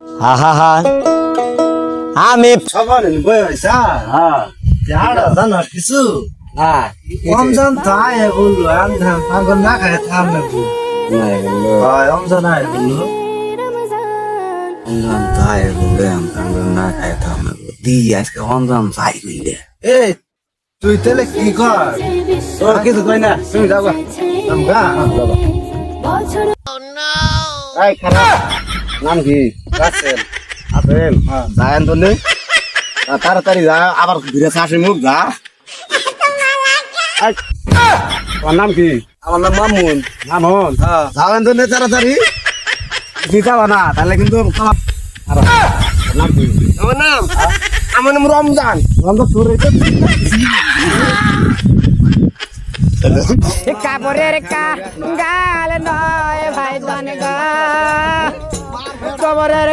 হা হা হা আমি সবার বয়সা হ্যাঁ যারা জানা কিছু হ্যাঁ রমজান তাই বললো আন্ধাম পাগল না খায় থামে বল রমজান আয় বললো রমজান তাই বলে আমি না খাই থামে দি আজকে রমজান তাই কইলে এই তুই তাহলে কি কর তোর কিছু কই না তুমি যাবা আমগা এই খারাপ নাম কি রাসেল আপেল যায়েন তো নেই তাড়াতাড়ি যা আবার ঘুরে আসে মুখ যা তোমার নাম কি আমার নাম মামুন মামুন হ্যাঁ যাবেন তো নেই তাড়াতাড়ি দিতাবা না তাহলে কিন্তু নাম কি আমার নাম রমজান রমজান তোর কাপড়ের গাল নয় ভাই জানে গা কবরের